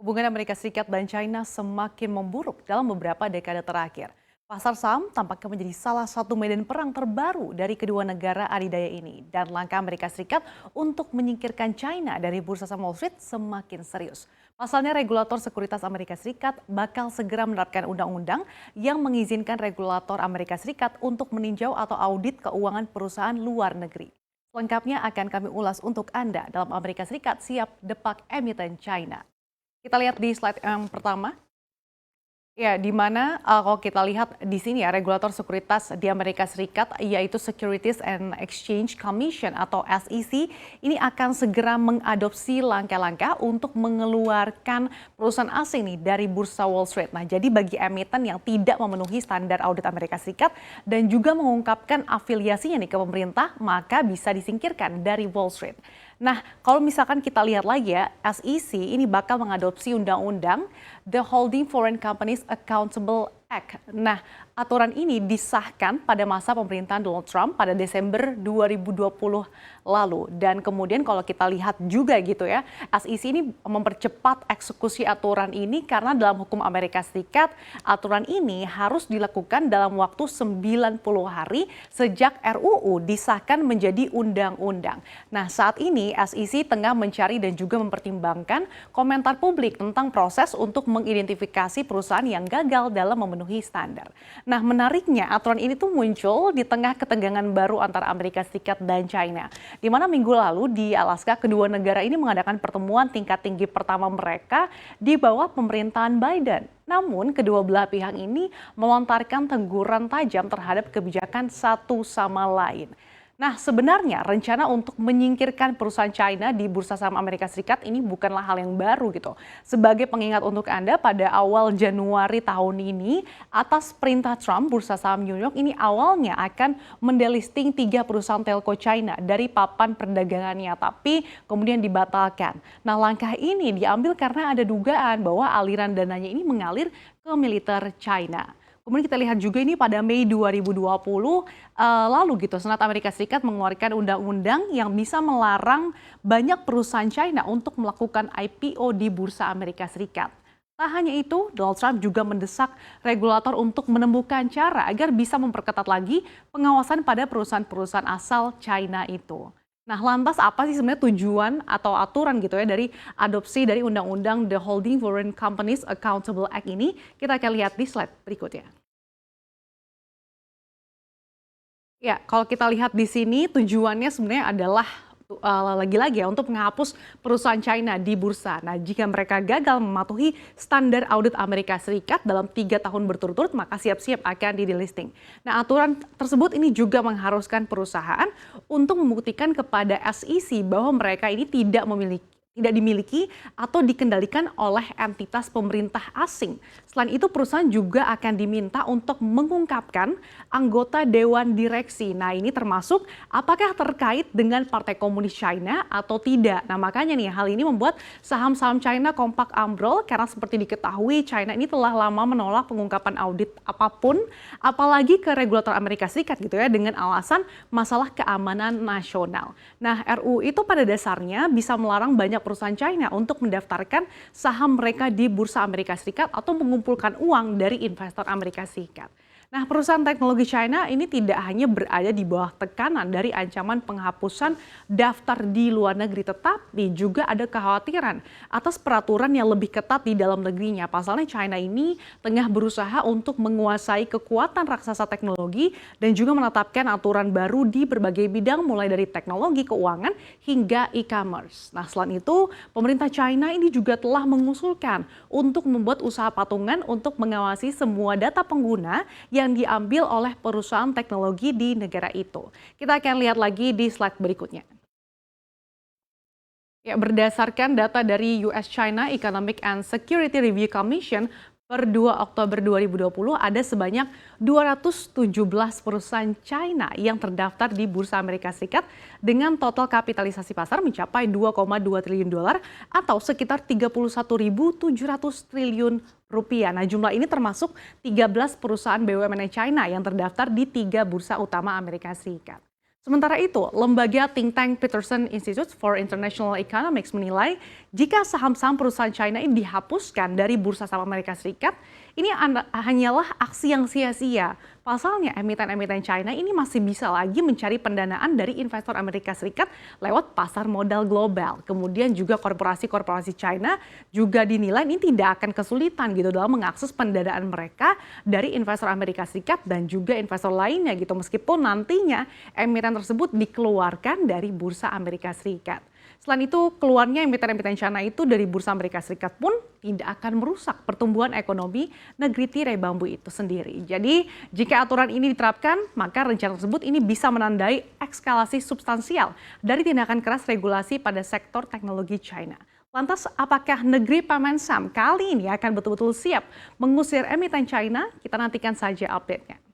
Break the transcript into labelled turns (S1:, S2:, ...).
S1: Hubungan Amerika Serikat dan China semakin memburuk dalam beberapa dekade terakhir. Pasar saham tampaknya menjadi salah satu medan perang terbaru dari kedua negara adidaya ini. Dan langkah Amerika Serikat untuk menyingkirkan China dari bursa saham Wall Street semakin serius. Pasalnya regulator sekuritas Amerika Serikat bakal segera menerapkan undang-undang yang mengizinkan regulator Amerika Serikat untuk meninjau atau audit keuangan perusahaan luar negeri. Lengkapnya akan kami ulas untuk Anda dalam Amerika Serikat siap depak emiten China. Kita lihat di slide yang pertama. Ya, di mana kalau kita lihat di sini ya regulator sekuritas di Amerika Serikat yaitu Securities and Exchange Commission atau SEC ini akan segera mengadopsi langkah-langkah untuk mengeluarkan perusahaan asing nih dari bursa Wall Street. Nah, jadi bagi emiten yang tidak memenuhi standar audit Amerika Serikat dan juga mengungkapkan afiliasinya nih ke pemerintah, maka bisa disingkirkan dari Wall Street. Nah, kalau misalkan kita lihat lagi ya, SEC ini bakal mengadopsi undang-undang The Holding Foreign Companies Accountable Act. Nah, aturan ini disahkan pada masa pemerintahan Donald Trump pada Desember 2020 lalu. Dan kemudian kalau kita lihat juga gitu ya, SEC ini mempercepat eksekusi aturan ini karena dalam hukum Amerika Serikat, aturan ini harus dilakukan dalam waktu 90 hari sejak RUU disahkan menjadi undang-undang. Nah, saat ini SEC tengah mencari dan juga mempertimbangkan komentar publik tentang proses untuk mengidentifikasi perusahaan yang gagal dalam memenuhi standar. Nah, menariknya aturan ini tuh muncul di tengah ketegangan baru antara Amerika Serikat dan China. Di mana minggu lalu di Alaska kedua negara ini mengadakan pertemuan tingkat tinggi pertama mereka di bawah pemerintahan Biden. Namun kedua belah pihak ini melontarkan teguran tajam terhadap kebijakan satu sama lain. Nah, sebenarnya rencana untuk menyingkirkan perusahaan China di bursa saham Amerika Serikat ini bukanlah hal yang baru gitu. Sebagai pengingat untuk Anda, pada awal Januari tahun ini, atas perintah Trump, bursa saham New York ini awalnya akan mendelisting 3 perusahaan telco China dari papan perdagangannya, tapi kemudian dibatalkan. Nah, langkah ini diambil karena ada dugaan bahwa aliran dananya ini mengalir ke militer China. Kemudian kita lihat juga ini pada Mei 2020 lalu gitu Senat Amerika Serikat mengeluarkan undang-undang yang bisa melarang banyak perusahaan China untuk melakukan IPO di bursa Amerika Serikat. Tak hanya itu, Donald Trump juga mendesak regulator untuk menemukan cara agar bisa memperketat lagi pengawasan pada perusahaan-perusahaan asal China itu. Nah, lantas apa sih sebenarnya tujuan atau aturan gitu ya dari adopsi dari undang-undang The Holding Foreign Companies Accountable Act ini? Kita akan lihat di slide berikutnya. Ya, kalau kita lihat di sini tujuannya sebenarnya adalah lagi-lagi ya untuk menghapus perusahaan China di bursa. Nah, jika mereka gagal mematuhi standar audit Amerika Serikat dalam 3 tahun berturut-turut, maka siap-siap akan di-delisting. Nah, aturan tersebut ini juga mengharuskan perusahaan untuk membuktikan kepada SEC bahwa mereka ini tidak dimiliki atau dikendalikan oleh entitas pemerintah asing. Selain itu, perusahaan juga akan diminta untuk mengungkapkan anggota Dewan Direksi. Nah, ini termasuk apakah terkait dengan Partai Komunis China atau tidak. Nah, makanya nih hal ini membuat saham-saham China kompak ambrol karena seperti diketahui China ini telah lama menolak pengungkapan audit apapun, apalagi ke regulator Amerika Serikat gitu ya, dengan alasan masalah keamanan nasional. Nah, RUU itu pada dasarnya bisa melarang banyak perusahaan China untuk mendaftarkan saham mereka di bursa Amerika Serikat atau mengumpulkan uang dari investor Amerika Serikat. Nah, perusahaan teknologi China ini tidak hanya berada di bawah tekanan dari ancaman penghapusan daftar di luar negeri, tetapi juga ada kekhawatiran atas peraturan yang lebih ketat di dalam negerinya. Pasalnya China ini tengah berusaha untuk menguasai kekuatan raksasa teknologi dan juga menetapkan aturan baru di berbagai bidang mulai dari teknologi keuangan hingga e-commerce. Nah, selain itu, pemerintah China ini juga telah mengusulkan untuk membuat usaha patungan untuk mengawasi semua data pengguna yang diambil oleh perusahaan teknologi di negara itu. Kita akan lihat lagi di slide berikutnya. Ya, berdasarkan data dari US China Economic and Security Review Commission per 2 Oktober 2020 ada sebanyak 217 perusahaan China yang terdaftar di Bursa Amerika Serikat dengan total kapitalisasi pasar mencapai 2,2 triliun dolar atau sekitar 31.700 triliun rupiah. Nah, jumlah ini termasuk 13 perusahaan BUMN China yang terdaftar di 3 bursa utama Amerika Serikat. Sementara itu, lembaga think tank Peterson Institute for International Economics menilai jika saham-saham perusahaan China ini dihapuskan dari bursa saham Amerika Serikat, ini hanyalah aksi yang sia-sia. Pasalnya, emiten-emiten China ini masih bisa lagi mencari pendanaan dari investor Amerika Serikat lewat pasar modal global. Kemudian juga korporasi-korporasi China juga dinilai ini tidak akan kesulitan gitu dalam mengakses pendanaan mereka dari investor Amerika Serikat dan juga investor lainnya gitu. Meskipun nantinya emiten tersebut dikeluarkan dari bursa Amerika Serikat. Selain itu, keluarnya emiten-emiten China itu dari bursa Amerika Serikat pun tidak akan merusak pertumbuhan ekonomi negeri tirai bambu itu sendiri. Jadi, jika aturan ini diterapkan, maka rencana tersebut ini bisa menandai eskalasi substansial dari tindakan keras regulasi pada sektor teknologi China. Lantas, apakah negeri paman Sam kali ini akan betul-betul siap mengusir emiten China? Kita nantikan saja update-nya.